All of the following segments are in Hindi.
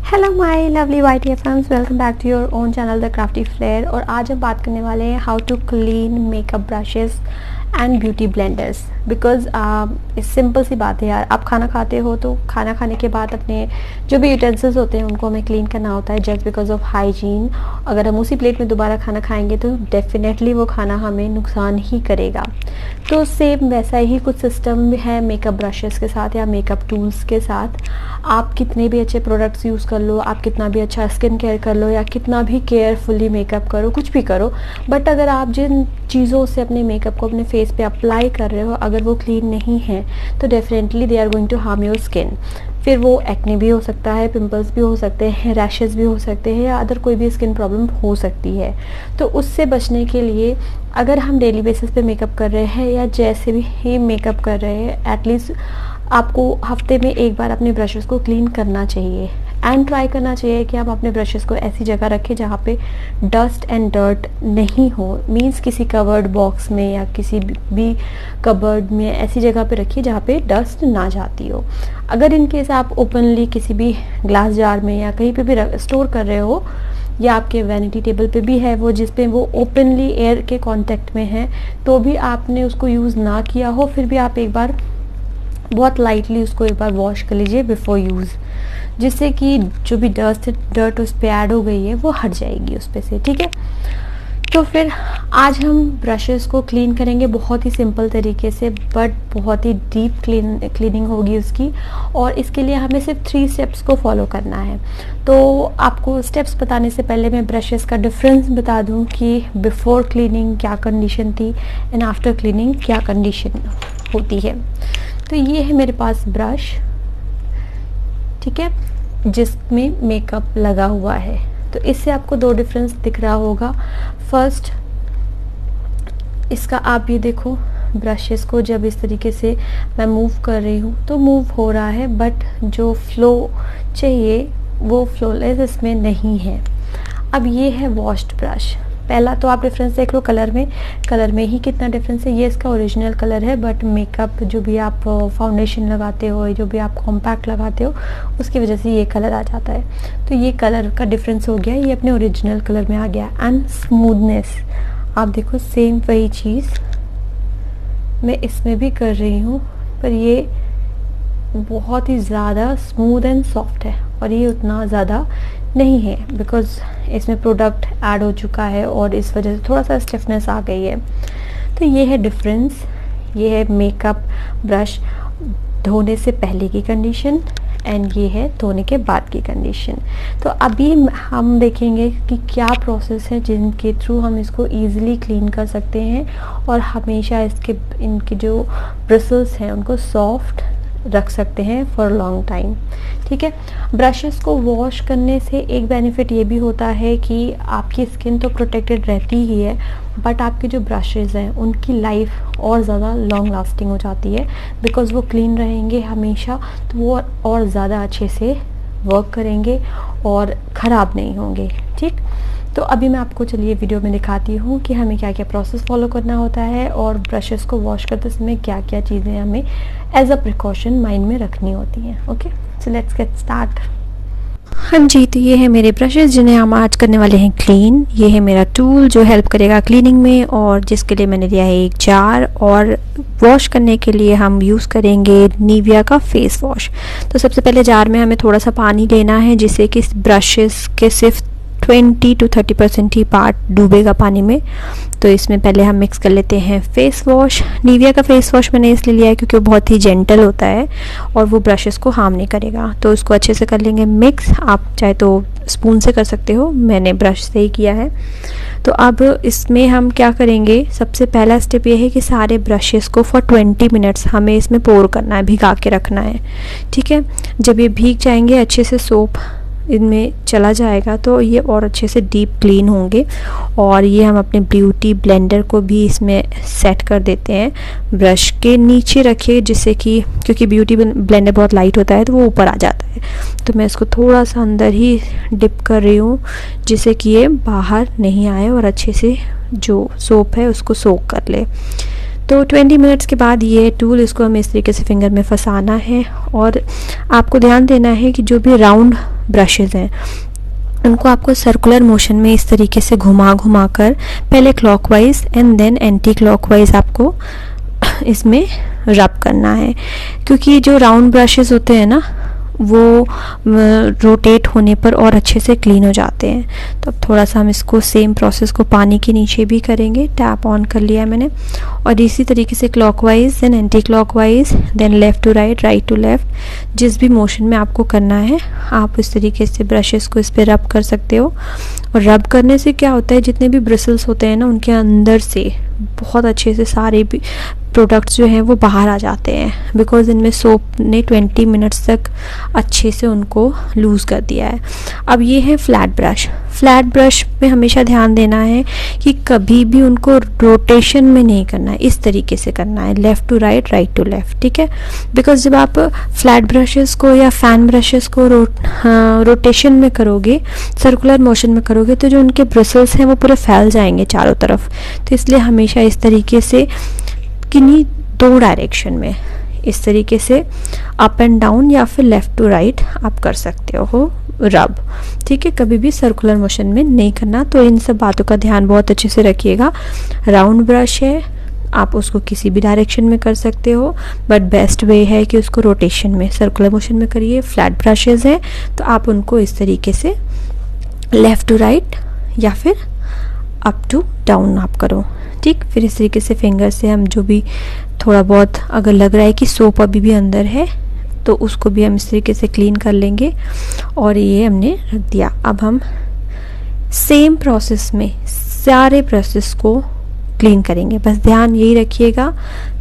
Hello my lovely whitey friends, welcome back to your own channel the crafty flair. और आज हम बात करने वाले हैं how to clean makeup brushes and beauty blenders. Because simple सी बात है यार, आप खाना खाते हो तो खाना खाने के बाद अपने जो भी यूटेंसिल्स होते हैं उनको हमें क्लीन करना होता है जस्ट बिकॉज ऑफ हाइजीन। अगर हम उसी प्लेट में दोबारा खाना खाएंगे तो डेफिनेटली वो खाना हमें नुकसान ही करेगा। तो सेम वैसा ही कुछ सिस्टम है मेकअप ब्रशेस के साथ या मेकअप टूल्स के साथ। आप कितने भी अच्छे प्रोडक्ट्स यूज़ कर लो, आप कितना भी अच्छा स्किन केयर कर लो या कितना भी केयरफुली मेकअप करो, कुछ भी करो, बट अगर आप जिन चीज़ों से अपने मेकअप को अपने फेस पे अप्लाई कर रहे हो अगर वो क्लीन नहीं है तो definitely they are going to harm your skin. फिर वो एक्ने भी हो सकता है, पिंपल्स भी हो सकते हैं, रैशेस भी हो सकते हैं या अदर कोई भी स्किन प्रॉब्लम हो सकती है। तो उससे बचने के लिए अगर हम डेली बेसिस पे मेकअप कर रहे हैं या जैसे भी मेकअप कर रहे हैं, एटलीस्ट आपको हफ्ते में एक बार अपने ब्रशेस को क्लीन करना चाहिए एंड ट्राई करना चाहिए कि हम अपने ब्रशेस को ऐसी जगह रखें जहाँ पे डस्ट एंड डर्ट नहीं हो। मींस किसी कवर्ड बॉक्स में या किसी भी कबर्ड में ऐसी जगह पे रखिए जहाँ पे डस्ट ना जाती हो। अगर इन केस आप ओपनली किसी भी ग्लास जार में या कहीं पे भी स्टोर कर रहे हो या आपके वैनिटी टेबल पे भी है वो जिस पे वो ओपनली एयर के कांटेक्ट में है तो भी आपने उसको यूज़ ना किया हो, फिर भी आप एक बार बहुत लाइटली उसको एक बार वॉश कर लीजिए बिफोर यूज़, जिससे कि जो भी डर्ट उस पर ऐड हो गई है वो हट जाएगी उस पर से। ठीक है, तो फिर आज हम ब्रशेस को क्लीन करेंगे बहुत ही सिंपल तरीके से, बट बहुत ही डीप क्लीनिंग होगी उसकी। और इसके लिए हमें सिर्फ 3 स्टेप्स को फॉलो करना है। तो आपको स्टेप्स बताने से पहले मैं ब्रशेस का डिफरेंस बता दूं कि बिफोर क्लीनिंग क्या कंडीशन थी एंड आफ्टर क्लीनिंग क्या कंडीशन होती है। तो ये है मेरे पास ब्रश, ठीक है, जिसमें मेकअप लगा हुआ है। तो इससे आपको 2 डिफरेंस दिख रहा होगा। फर्स्ट, इसका आप ये देखो, ब्रशेस को जब इस तरीके से मैं मूव कर रही हूँ तो मूव हो रहा है, बट जो फ्लो चाहिए वो फ्लोलेस इसमें नहीं है। अब ये है वॉश्ड ब्रश। पहला तो आप डिफरेंस देख लो कलर में ही कितना डिफरेंस है। ये इसका ओरिजिनल कलर है, बट मेकअप जो भी आप फाउंडेशन लगाते हो, जो भी आप कॉम्पैक्ट लगाते हो, उसकी वजह से ये कलर आ जाता है। तो ये कलर का डिफरेंस हो गया, ये अपने ओरिजिनल कलर में आ गया। एंड स्मूथनेस आप देखो, सेम वही चीज़ मैं इसमें भी कर रही हूँ, पर ये बहुत ही ज़्यादा स्मूथ एंड सॉफ्ट है और ये उतना ज़्यादा नहीं है बिकॉज इसमें प्रोडक्ट ऐड हो चुका है और इस वजह से थोड़ा सा स्टिफनेस आ गई है। तो ये है डिफरेंस। ये है मेकअप ब्रश धोने से पहले की कंडीशन एंड ये है धोने के बाद की कंडीशन। तो अभी हम देखेंगे कि क्या प्रोसेस है जिनके थ्रू हम इसको ईजिली क्लीन कर सकते हैं और हमेशा इनके जो ब्रिसल्स हैं उनको सॉफ्ट रख सकते हैं फॉर लॉन्ग टाइम। ठीक है, ब्रशेस को वॉश करने से एक बेनिफिट ये भी होता है कि आपकी स्किन तो प्रोटेक्टेड रहती ही है, बट आपके जो ब्रशेस हैं उनकी लाइफ और ज़्यादा लॉन्ग लास्टिंग हो जाती है बिकॉज़ वो क्लीन रहेंगे हमेशा, तो वो और ज़्यादा अच्छे से वर्क करेंगे और ख़राब नहीं होंगे। ठीक, तो अभी मैं आपको चलिए वीडियो में दिखाती हूँ कि हमें क्या क्या प्रोसेस फॉलो करना होता है और ब्रशेस को वॉश करते समय क्या क्या चीज़ें हमें एज अ प्रिकॉशन माइंड में रखनी होती हैं। Okay, so let's get start. हाँ जी, तो ये है मेरे ब्रशेस जिन्हें हम आज करने वाले हैं क्लीन। ये है मेरा टूल जो हेल्प करेगा क्लीनिंग में और जिसके लिए मैंने लिया है एक जार, और वॉश करने के लिए हम यूज़ करेंगे निविया का फेस वॉश। तो सबसे पहले जार में हमें थोड़ा सा पानी लेना है जिससे कि ब्रशेस के सिर्फ 20 to 30% ही पार्ट डूबेगा पानी में। तो इसमें पहले हम मिक्स कर लेते हैं फेस वॉश। निविया का फेस वॉश मैंने इसलिए लिया है क्योंकि वो बहुत ही जेंटल होता है और वो ब्रशेस को हार्म नहीं करेगा। तो इसको अच्छे से कर लेंगे मिक्स। आप चाहे तो स्पून से कर सकते हो, मैंने ब्रश से ही किया है। तो अब इसमें हम क्या करेंगे, सबसे पहला स्टेप ये है कि सारे ब्रशेस को फॉर 20 मिनट्स हमें इसमें पोर करना है, भिगा के रखना है। ठीक है, जब ये भीग जाएंगे अच्छे से, सोप इनमें चला जाएगा तो ये और अच्छे से डीप क्लीन होंगे। और ये हम अपने ब्यूटी ब्लेंडर को भी इसमें सेट कर देते हैं, ब्रश के नीचे रखिए जिससे कि, क्योंकि ब्यूटी ब्लेंडर बहुत लाइट होता है तो वो ऊपर आ जाता है। तो मैं इसको थोड़ा सा अंदर ही डिप कर रही हूँ जिससे कि ये बाहर नहीं आए और अच्छे से जो सोप है उसको सोक कर ले। तो 20 मिनट्स के बाद ये टूल, इसको हमें इस तरीके से फिंगर में फंसाना है। और आपको ध्यान देना है कि जो भी राउंड ब्रशेज़ हैं उनको आपको सर्कुलर मोशन में इस तरीके से घुमा घुमा कर पहले clockwise and then anti clockwise आपको इसमें रब करना है, क्योंकि जो राउंड ब्रशेज़ होते हैं ना वो रोटेट होने पर और अच्छे से क्लीन हो जाते हैं। तो अब थोड़ा सा हम इसको सेम प्रोसेस को पानी के नीचे भी करेंगे। टैप ऑन कर लिया है मैंने, और इसी तरीके से clockwise then anti clockwise then left to right, right to left, जिस भी मोशन में आपको करना है आप इस तरीके से ब्रशेस को इस पर रब कर सकते हो। और रब करने से क्या होता है, जितने भी ब्रिसल्स होते हैं ना उनके अंदर से बहुत अच्छे से सारे भी प्रोडक्ट्स जो हैं वो बाहर आ जाते हैं, बिकॉज़ इनमें सोप ने 20 मिनट्स तक अच्छे से उनको लूज़ कर दिया है। अब ये है फ्लैट ब्रश। फ्लैट ब्रश पे हमेशा ध्यान देना है कि कभी भी उनको रोटेशन में नहीं करना है, इस तरीके से करना है, left to right, right to left, ठीक है। बिकॉज़ जब आप फ्लैट ब्रशेस को या फैन ब्रशेस को रोटेशन में करोगे, सर्कुलर मोशन में करोगे, तो जो उनके ब्रिसल्स हैं वो पूरे फैल जाएंगे चारों तरफ। तो इसलिए हमेशा इस तरीके से किन्हीं दो डायरेक्शन में इस तरीके से अप एंड डाउन या फिर लेफ़्ट टू राइट आप कर सकते हो रब, ठीक है। कभी भी सर्कुलर मोशन में नहीं करना। तो इन सब बातों का ध्यान बहुत अच्छे से रखिएगा। राउंड ब्रश है, आप उसको किसी भी डायरेक्शन में कर सकते हो, बट बेस्ट वे है कि उसको रोटेशन में, सर्कुलर मोशन में करिए। फ्लैट ब्रशेज हैं तो आप उनको इस तरीके से लेफ़्ट टू राइट या फिर अप टू डाउन आप करो, ठीक। फिर इस तरीके से फिंगर से हम जो भी थोड़ा बहुत अगर लग रहा है कि सोप अभी भी अंदर है तो उसको भी हम इस तरीके से क्लीन कर लेंगे। और ये हमने रख दिया। अब हम सेम प्रोसेस में सारे प्रोसेस को क्लीन करेंगे। बस ध्यान यही रखिएगा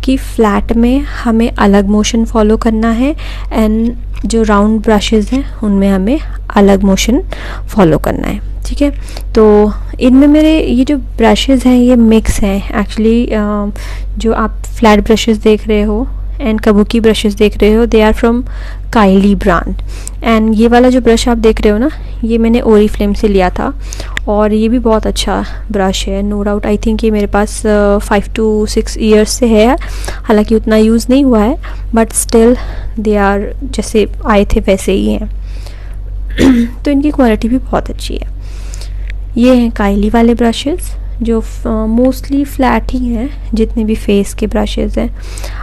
कि फ्लैट में हमें अलग मोशन फॉलो करना है एंड जो राउंड ब्रशेज़ हैं उनमें हमें अलग मोशन फॉलो करना है, ठीक है। तो इनमें मेरे ये जो ब्रशेज़ हैं ये मिक्स हैं एक्चुअली। जो आप फ्लैट ब्रशेज़ देख रहे हो एंड काबुकी ब्रशेस देख रहे हो, they are from Kylie brand. And ये वाला जो ब्रश आप देख रहे हो ना, ये मैंने ओरिफ्लेम से लिया था और ये भी बहुत अच्छा ब्रश है, नो डाउट। आई थिंक ये मेरे पास 5 to 6 ईयर्स से है, हालांकि उतना यूज़ नहीं हुआ है, बट स्टिल दे आर जैसे आए थे वैसे ही हैं। तो इनकी क्वालिटी भी बहुत अच्छी है। ये हैं काइली वाले ब्रशेस जो मोस्टली फ्लैट ही हैं जितने भी फेस के ब्रशेज़ हैं।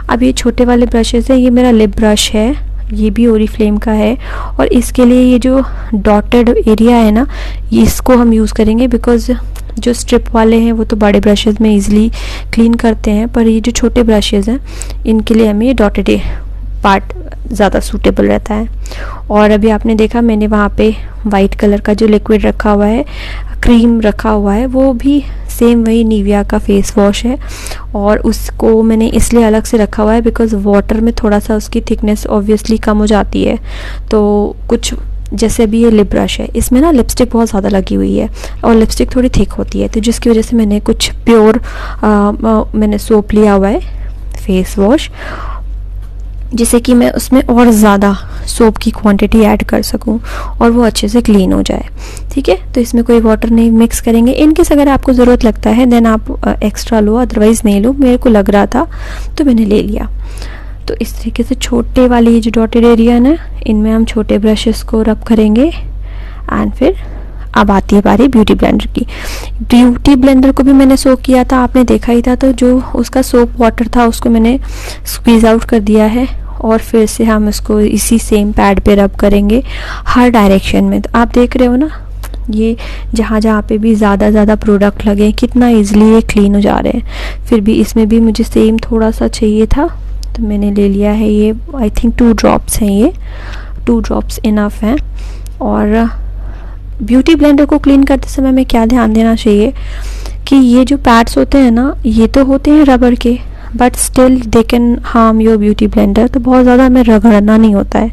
अब ये छोटे वाले ब्रशेज़ हैं, ये मेरा लिप ब्रश है, ये भी ओरिफ्लेम का है। और इसके लिए ये जो डॉटेड एरिया है ना, इसको हम यूज़ करेंगे, बिकॉज़ जो स्ट्रिप वाले हैं वो तो बड़े ब्रशेज़ में इजीली क्लीन करते हैं, पर ये जो छोटे ब्रशेज़ हैं इनके लिए हमें ये डॉटेड पार्ट ज़्यादा सूटेबल रहता है। और अभी आपने देखा मैंने वहाँ पे वाइट कलर का जो लिक्विड रखा हुआ है, क्रीम रखा हुआ है, वो भी सेम वही निविया का फेस वॉश है। और उसको मैंने इसलिए अलग से रखा हुआ है बिकॉज़ वाटर में थोड़ा सा उसकी थिकनेस ऑब्वियसली कम हो जाती है। तो कुछ जैसे अभी ये लिप ब्रश है, इसमें ना लिपस्टिक बहुत ज़्यादा लगी हुई है और लिपस्टिक थोड़ी थिक होती है, तो जिसकी वजह से मैंने कुछ प्योर मैंने सोप लिया हुआ है फेस वॉश, जिससे कि मैं उसमें और ज़्यादा सोप की क्वांटिटी ऐड कर सकूं और वो अच्छे से क्लीन हो जाए, ठीक है। तो इसमें कोई वाटर नहीं मिक्स करेंगे। इनकेस अगर आपको ज़रूरत लगता है देन आप एक्स्ट्रा लो, अदरवाइज़ नहीं लो। मेरे को लग रहा था तो मैंने ले लिया। तो इस तरीके से छोटे वाले ये जो डॉटेड एरिया है ना, इनमें हम छोटे ब्रशेस को रब करेंगे। एंड फिर अब आती है बारी ब्यूटी ब्लेंडर की। ब्यूटी ब्लेंडर को भी मैंने सोक किया था, आपने देखा ही था। तो जो उसका सोप वाटर था उसको मैंने स्क्वीज़ आउट कर दिया है और फिर से हम इसको इसी सेम पैड पे रब करेंगे हर डायरेक्शन में। तो आप देख रहे हो ना, ये जहाँ जहाँ पे भी ज़्यादा प्रोडक्ट लगे कितना इजीली ये क्लीन हो जा रहे हैं। फिर भी इसमें भी मुझे सेम थोड़ा सा चाहिए था तो मैंने ले लिया है। ये आई थिंक 2 ड्रॉप्स हैं, ये 2 ड्रॉप्स इनफ हैं। और ब्यूटी ब्लेंडर को क्लीन करते समय में क्या ध्यान देना चाहिए कि ये जो पैड्स होते हैं ना, ये तो होते हैं रबर के, but still they can harm your beauty blender. तो बहुत ज़्यादा हमें रगड़ना नहीं होता है।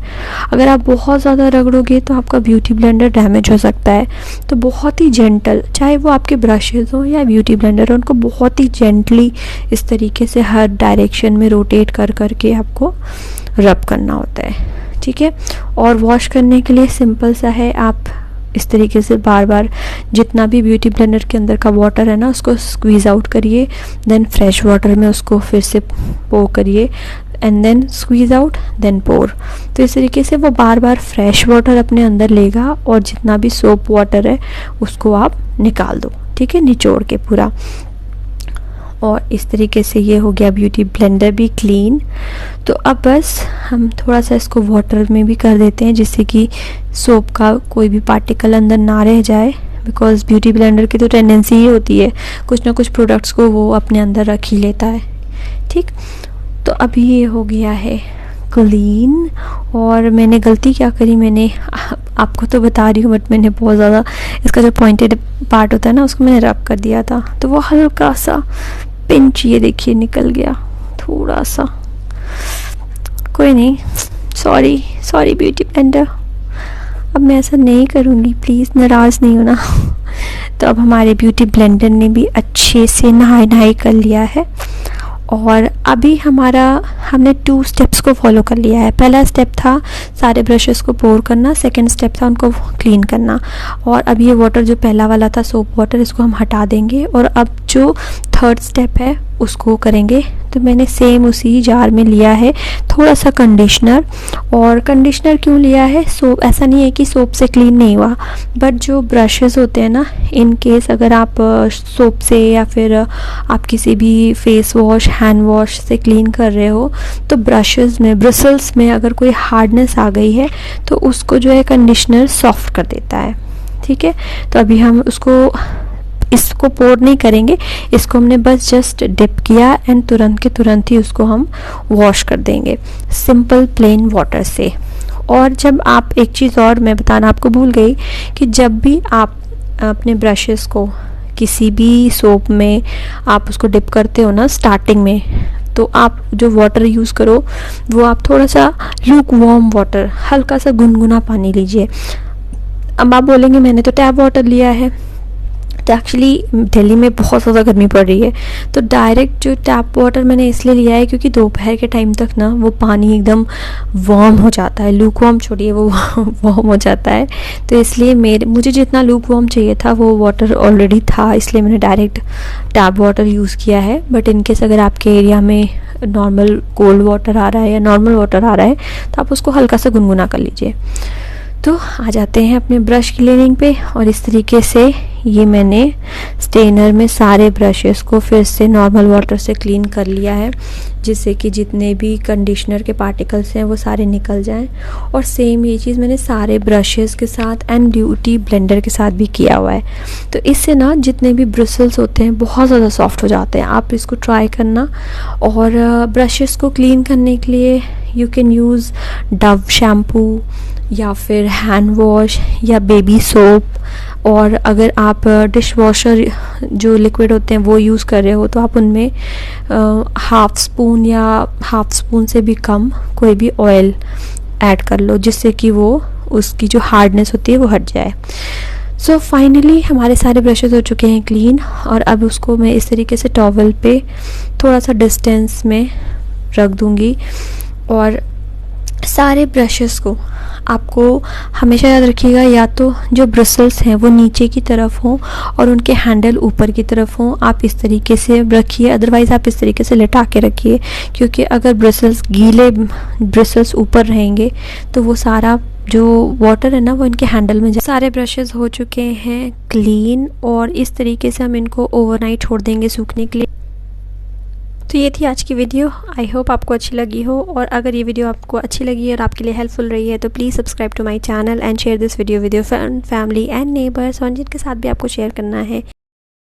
अगर आप बहुत ज़्यादा रगड़ोगे तो आपका ब्यूटी ब्लेंडर डैमेज हो सकता है। तो बहुत ही जेंटल, चाहे वो आपके ब्रशेज़ हो या ब्यूटी ब्लेंडर हो, उनको बहुत ही जेंटली इस तरीके से हर डायरेक्शन में रोटेट कर करके आपको रब करना होता है, ठीक है। और वॉश करने के लिए सिंपल सा है, आप इस तरीके से बार बार जितना भी ब्यूटी ब्लेंडर के अंदर का वाटर है ना उसको स्क्वीज़ आउट करिए, देन फ्रेश वाटर में उसको फिर से पो करिए and then squeeze out then pour. तो इस तरीके से वो बार बार फ्रेश वाटर अपने अंदर लेगा और जितना भी सोप वाटर है उसको आप निकाल दो, ठीक है, निचोड़ के पूरा। और इस तरीके से ये हो गया ब्यूटी ब्लेंडर भी क्लीन। तो अब बस हम थोड़ा सा इसको वाटर में भी कर देते हैं जिससे कि सोप का कोई भी पार्टिकल अंदर ना रह जाए, बिकॉज़ ब्यूटी ब्लेंडर की तो टेंडेंसी ही होती है कुछ ना कुछ प्रोडक्ट्स को वो अपने अंदर रख ही लेता है, ठीक। तो अभी ये हो गया है क्लीन। और मैंने गलती क्या करी, मैंने आपको तो बता रही हूँ बट मैंने बहुत ज़्यादा इसका जो पॉइंटेड पार्ट होता है ना उसको मैंने रब कर दिया था, तो वो हल्का सा पिंच ये देखिए निकल गया थोड़ा सा। कोई नहीं, सॉरी ब्यूटी ब्लेंडर, अब मैं ऐसा नहीं करूँगी, प्लीज़ नाराज़ नहीं होना। तो अब हमारे ब्यूटी ब्लेंडर ने भी अच्छे से नहाई कर लिया है और अभी हमने 2 स्टेप्स को फॉलो कर लिया है। पहला स्टेप था सारे ब्रशेस को पोर करना, सेकंड स्टेप था उनको क्लीन करना। और अब ये वाटर जो पहला वाला था सोप वाटर, इसको हम हटा देंगे और अब जो थर्ड स्टेप है उसको करेंगे। तो मैंने सेम उसी जार में लिया है थोड़ा सा कंडीशनर। और कंडीशनर क्यों लिया है, सोप ऐसा नहीं है कि सोप से क्लीन नहीं हुआ, बट जो ब्रशेस होते हैं ना, इन केस अगर आप सोप से या फिर आप किसी भी फेस वॉश हैंड वॉश से क्लीन कर रहे हो तो ब्रिसल्स में अगर कोई हार्डनेस आ गई है तो उसको जो है कंडीशनर सॉफ्ट कर देता है, ठीक है। तो अभी हम इसको पोर नहीं करेंगे, इसको हमने बस जस्ट डिप किया एंड तुरंत के तुरंत ही उसको हम वॉश कर देंगे सिंपल प्लेन वाटर से। और जब आप एक चीज़ और मैं बताना आपको भूल गई कि जब भी आप अपने ब्रशेस को किसी भी सोप में आप उसको डिप करते हो ना स्टार्टिंग में, तो आप जो वाटर यूज़ करो वो आप थोड़ा सा लूक वार्म वाटर, हल्का सा गुनगुना पानी लीजिए। अब आप बोलेंगे मैंने तो टैप वाटर लिया है, तो एक्चुअली दिल्ली में बहुत ज़्यादा गर्मी पड़ रही है, तो डायरेक्ट जो टैप वाटर मैंने इसलिए लिया है क्योंकि दोपहर के टाइम तक ना वो पानी एकदम वार्म हो जाता है, लूक वार्म छोड़िए वो वार्म हो जाता है। तो इसलिए मुझे जितना लूक वार्म चाहिए था वो वाटर ऑलरेडी था, इसलिए मैंने डायरेक्ट टैप वाटर यूज़ किया है। बट इनकेस अगर आपके एरिया में नॉर्मल कोल्ड वाटर आ रहा है या नॉर्मल वाटर आ रहा है तो आप उसको हल्का सा गुनगुना कर लीजिए। तो आ जाते हैं अपने ब्रश क्लीनिंग पे। और इस तरीके से ये मैंने स्टेनर में सारे ब्रशेस को फिर से नॉर्मल वाटर से क्लीन कर लिया है जिससे कि जितने भी कंडीशनर के पार्टिकल्स हैं वो सारे निकल जाएं। और सेम ये चीज़ मैंने सारे ब्रशेस के साथ एंड ब्यूटी ब्लेंडर के साथ भी किया हुआ है। तो इससे ना जितने भी ब्रिसल्स होते हैं बहुत ज़्यादा सॉफ्ट हो जाते हैं, आप इसको ट्राई करना। और ब्रशेस को क्लीन करने के लिए you can use Dove shampoo या फिर हैंड वॉश या बेबी सोप। और अगर आप डिश वॉशर जो लिक्विड होते हैं वो यूज़ कर रहे हो तो आप उनमें हाफ स्पून या हाफ स्पून से भी कम कोई भी ऑयल ऐड कर लो जिससे कि वो उसकी जो हार्डनेस होती है वो हट जाए। सो फाइनली हमारे सारे ब्रशेस हो चुके हैं क्लीन। और अब उसको मैं इस तरीके से टॉवल पे थोड़ा सा डिस्टेंस में रख दूँगी। और सारे ब्रशेस को आपको हमेशा याद रखिएगा या तो जो ब्रिसल्स हैं वो नीचे की तरफ हों और उनके हैंडल ऊपर की तरफ हों, आप इस तरीके से रखिए। अदरवाइज़ आप इस तरीके से लटा के रखिए क्योंकि अगर गीले ब्रिसल्स ऊपर रहेंगे तो वो सारा जो वाटर है ना वो इनके हैंडल में सारे ब्रशेस हो चुके हैं क्लीन। और इस तरीके से हम इनको ओवरनाइट छोड़ देंगे सूखने के लिए। तो ये थी आज की वीडियो, आई होप आपको अच्छी लगी हो। और अगर ये वीडियो आपको अच्छी लगी है और आपके लिए हेल्पफुल रही है तो please subscribe to my channel and share this video with your family and neighbours और जिनके साथ भी आपको शेयर करना है।